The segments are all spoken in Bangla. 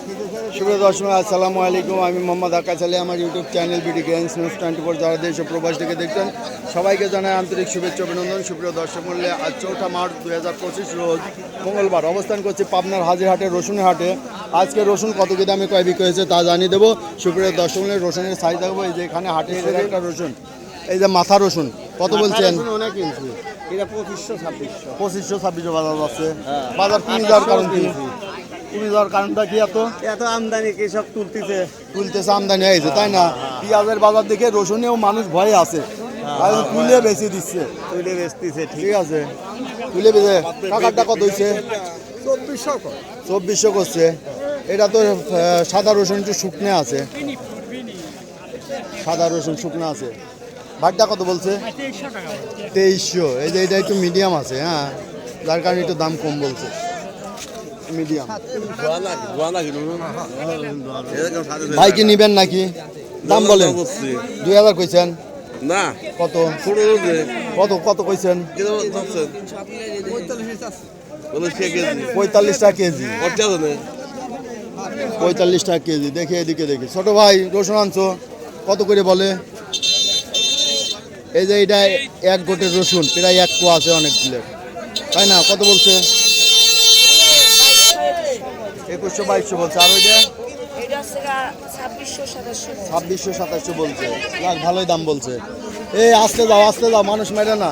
শুভ দর্শক, আসসালামু আলাইকুম। আমি মোহাম্মদ আকাশ আলী। আমার ইউটিউব চ্যানেল বিডি গ্রেন্স নিউজ 24 যারা দেশ ও প্রবাস থেকে দেখছেন সবাইকে জানাই আন্তরিক শুভেচ্ছা অভিনন্দন। সুপ্রিয় দর্শক মূল্যে আজ 4 মার্চ 2025 রোজ মঙ্গলবার অবস্থান করছি পাবনার হাজিরহাটে রসুনের হাটে। আজকে রসুন কত কি দামে কয় বিক্রি হয়েছে তা জানিয়ে দেবো। সুপ্রিয় দর্শক মূল্যে রসুনের সাইজ দেখাবো। এই যে এখানে হাটে একটা রসুন, এই যে মাথা রসুন কত বলছেন? এটা 2500-2600 2500-2600 বাজার আছে। বাজার কমে যাওয়ার কারণ কি? কমে যাওয়ার কারণটা কি? এত আমদানি কৃষক তুলতেছে, আমদানি হয়েছে তাই না? পেঁয়াজের বাজার দেখে রসুনেও মানুষ ভয়ে আছে, তুলে বেশি দিচ্ছে, তুলে বেচতেছে। ঠিক আছে, তুলে বেঁচে। টাকাটা কত হয়েছে? 2400 করছে। এটা তো সাদা রসুন একটু শুকনো আছে, সাদা রসুন শুকনো আছে। ভাতটা কত বলছে? 2300। এই যে এটা একটু মিডিয়াম আছে, হ্যাঁ, যার কারণে একটু দাম কম বলছে, মিডিয়াম। ভাই কি নিবেন নাকি? দাম বলেন। 2000 কইছেন না? কত কত কত কইছেন? 45 টাকা কেজি। 45 টাকা কেজি। দেখে এদিকে দেখি। ছোট ভাই রসুন আনছো কত করে বলে? এই যে এটা এক গোটের রসুন, প্রায় 1 কোয়া আছে অনেকগুলো, তাই না? কত বলছে? 2100-2200 বলছে। আর ওইটা 2600-2700 বলছে। লাখ ভালোই দাম বলছে। এই আস্তে যাও, মানুষ মেরে না।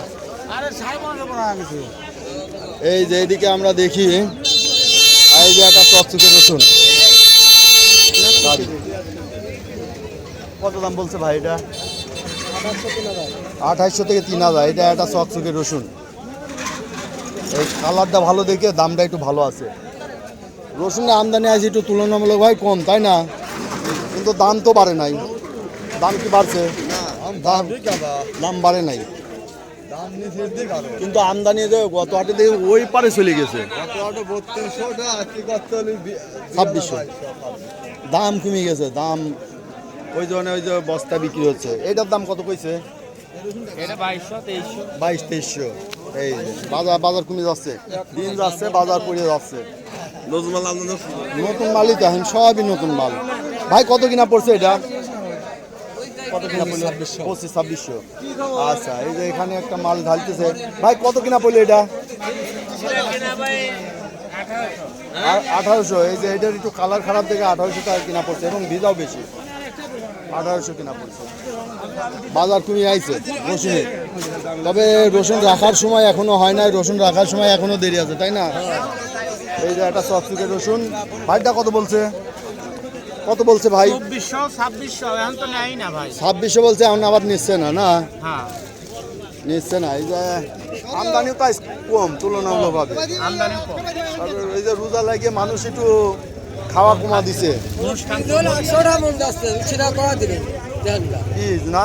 এই যে এদিকে আমরা দেখি, এই যে একটা চকচকে রসুন, কত দাম বলছে ভাই? এটা 2800 থেকে 3000। এটা একটা চকচকে রসুন। এই কালারটা ভালো দেখে দামটা একটু ভালো আছে। রসুনের আমদানি আছে একটু তুলনামূলক ভাই কম, তাই না? কিন্তু দাম তো বাড়ে নাই। দাম কি বাড়ছে? দাম বাড়ে নাই, কিন্তু আমদানি গত হাটে দেখে ওই পারে চলে গেছে 2600। দাম কমে গেছে, দাম ওই জন্য ওই যে বস্তা বিক্রি হচ্ছে। এটার দাম কত কইছে? 2200-2300। এই বাজার কমে যাচ্ছে, দিন যাচ্ছে, বাজার পড়ে যাচ্ছে। নতুন মালই তো এখন, সবই নতুন মাল। ভাই কত কিনা পড়ছে এটা? কত কিনা পড়লো? 2500-2600। আচ্ছা, এই যে এখানে একটা মাল ঢালতেছে। ভাই কত কিনা পড়লো এটা? 1800। এই যে এটার একটু কালার খারাপ দেখে 1800 টাকা কিনা পড়ছে এবং ভিজাও বেশি, 1800 কিনা পড়ছে। বাজার কমে আইছে রসুনে, তবে রসুন রাখার সময় এখনো হয় নাই, রসুন রাখার সময় এখনো দেরি আছে, তাই না? এই যে একটা চকচকে রসুন। ভাইটা কত বলছে? কত বলছে ভাই? 2400-2600। এখন তো নেই না ভাই। 2600 বলছে, এখন আবার নিচ্ছে না? না, হ্যাঁ, নিচ্ছে না। এই যে আমদানিও তাই কম তুলনামূলকভাবে। আমদানি কম। তারপরে এই যে রোজা লাগিয়ে মানুষ একটু খাওয়া কমা দিছে, না?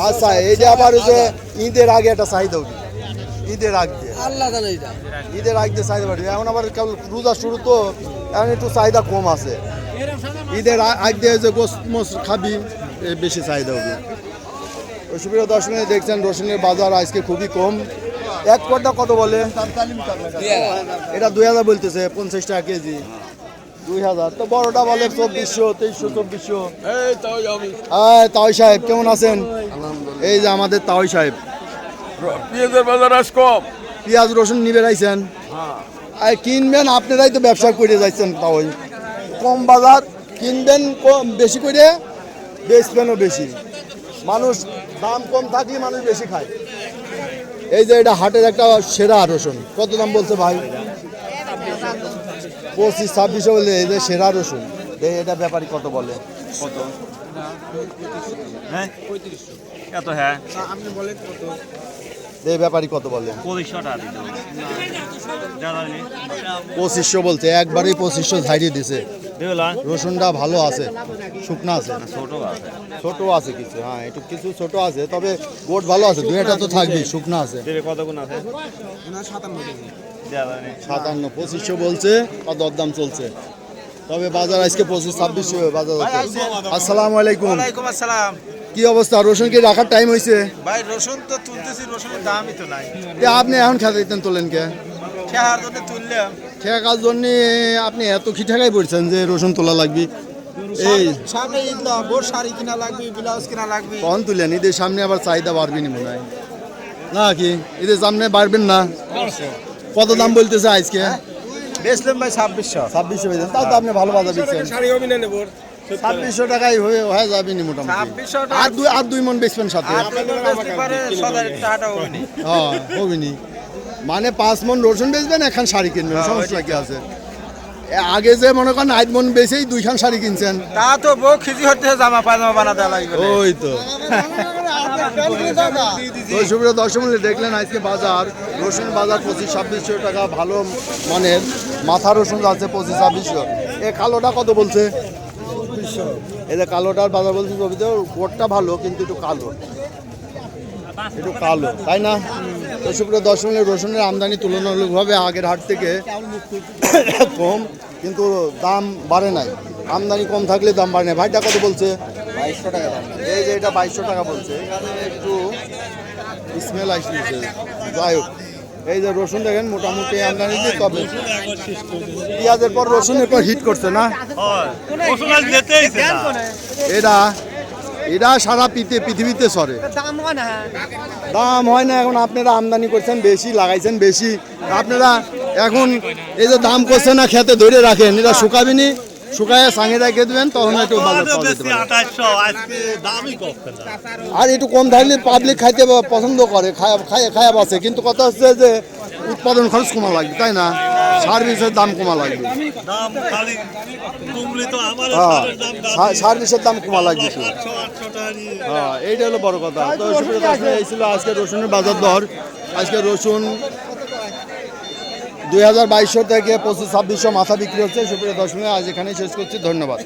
আচ্ছা, এইটা আবার ওই যে ঈদের আগে একটা চাহিদা উঠি, ঈদের আগে চাহিদা বাড়বে। এখন আবার কেবল রোজা শুরু তো, এখন একটু চাহিদা কম আছে। ঈদের আগে যে গোস্ত মোস খাবি, বেশি চাহিদা হবে। সুপ্রিয় দর্শক দেখছেন রসুনের বাজার আজকে খুবই কম। এক কোয়াটা কত বলে? এটা 2000 বলতেছে, 50 টাকা কেজি। 2000 তো বড়টা বলে 2400, 2300, 2400। তাওই সাহেব কেমন আছেন? এই যে আমাদের তাওই সাহেব। পেঁয়াজের বাজার আজ কম। পেঁয়াজ রসুন নিবে রাইছেন, আর কিনবেন আপনারাই তো ব্যবসা করে যাচ্ছেন। তাওই কম বাজার, কিনবেন কম, বেশি করে বেচবেনও বেশি। মানুষ দাম কম থাকলে মানুষ বেশি খায়। এই যে এটা হাটের একটা সেরা রসুন, কত দাম বলছে ভাই? 2500-2600 বলে। এই যে সেরা রসুন, এটা ব্যাপারী কত বলে? কত? হ্যাঁ, 3500। এত? হ্যাঁ, আপনি বলেন কত? এই ব্যাপারী কত বলে? 2500 টাকা দিতে হবে। 2500 বলছে, একবারই 2500 ঝাড়িয়ে দিছে। রসুনটা ভালো আছে, শুকনা আছে, ছোট আছে কিছু, হ্যাঁ একটু কিছু ছোট আছে, তবে গোট ভালো আছে। 2টা তো থাকবেই, শুকনা আছে। কত গুণ আছে? 57। 2500 বলছে, আর দরদাম চলছে। তবে বাজার আজকে 2500-2600 বাজার আছে। আসসালামু আলাইকুম। ওয়ালাইকুম আসসালাম। কি অবস্থা? রসুন কি রাখার টাইম হয়েছে? ভাই রসুন তো তুলতেছি, রসুনের দামই তো নাই। আপনি এখন খেতে দিতেন, তোলেন কে? খেয়ার জন্য তুললাম। ঠেকার জন্য আপনি এত কি ঠেকাই পড়ছেন যে রসুন তোলা লাগবে? এই সামনে ঈদ না, বোর শাড়ি কিনা লাগবে, ব্লাউজ কিনা লাগবে। কখন তুলেন? ঈদের সামনে আবার চাহিদা বাড়বে নি মনে হয় না কি? ঈদের সামনে বাড়বেন না? কত দাম বলতেছে আজকে? বেচলাম ভাই 2600। 2600 বেচেন, তাও তো আপনি ভালো বাজার দিচ্ছেন। 2600 টাকায় হয়ে যাবে নি মোটামুটি। 2600 টাকা। আর দুই মন বেচবেন সাথে। বেচতে পারে 1000 টাকাটা হবে না। হ্যাঁ হবে নি, মানে 5 মন রসুন বেচবেন, একখান শাড়ি কিনবেন, সমস্যা কি আছে? আগে যে মনে করেন 8 মন বেচেই 2খান শাড়ি কিনছেন। তা তো বউ খিজি হতে জামা পায়জামা বানাতে লাগবে। ওই তো সুপ্রিয় দর্শক মণ্ডলী, দেখলেন আজকে বাজার, রসুন বাজার 25-2600 টাকা ভালো মানের মাথা রসুন আছে 25-2600। এ কালোটা কত বলছে? এই যে কালোটার বাজার বলছে ছবিতে, কোটটা ভালো কিন্তু একটু কালো, তাই না? তো সুপ্রিয় দর্শক মণ্ডলী, রসুনের আমদানি তুলনামূলকভাবে আগের হাট থেকে কম, কিন্তু দাম বাড়ে নাই। আমদানি কম থাকলে দাম বাড়ে নাই। ভাইটা কত বলছে? 2200 টাকা। এই যে এটা 2200 টাকা বলছে, এখানে একটু স্মেল আসছে। যাই হোক, এই যে রসুন দেখেন মোটামুটি আমদানি দিয়ে, তবে পেঁয়াজের পর রসুনের পর হিট করছে না এটা সারা পৃথিবীতে চলে। দাম হয় না এখন, আপনারা আমদানি করছেন বেশি, লাগাইছেন বেশি, আপনারা এখন এই যে দাম করছে না, খেতে ধরে রাখেন, এটা শুকাবেনি, শুকায় সাঙে রেখে দেবেন, তখন একটু বাজার পাওয়া যেতে পারে। আর একটু কম থাকলে পাবলিক খাইতে পছন্দ করে, খায়া বাসে, কিন্তু কথা হচ্ছে যে উৎপাদন খরচ কমা লাগবে, তাই না? সার্ভিসের দাম কমা লাগবে, সার্ভিসের দাম কমা লাগবে। হ্যাঁ, এইটা হলো বড় কথা। তো সুপ্রিয় দর্শক, এই ছিল আজকে রসুনের বাজার দর। আজকে রসুন 2200 থেকে 25-2600 মাথা বিক্রি হচ্ছে। সুপ্রিয় দর্শক, আজ এখানেই শেষ করছি, ধন্যবাদ।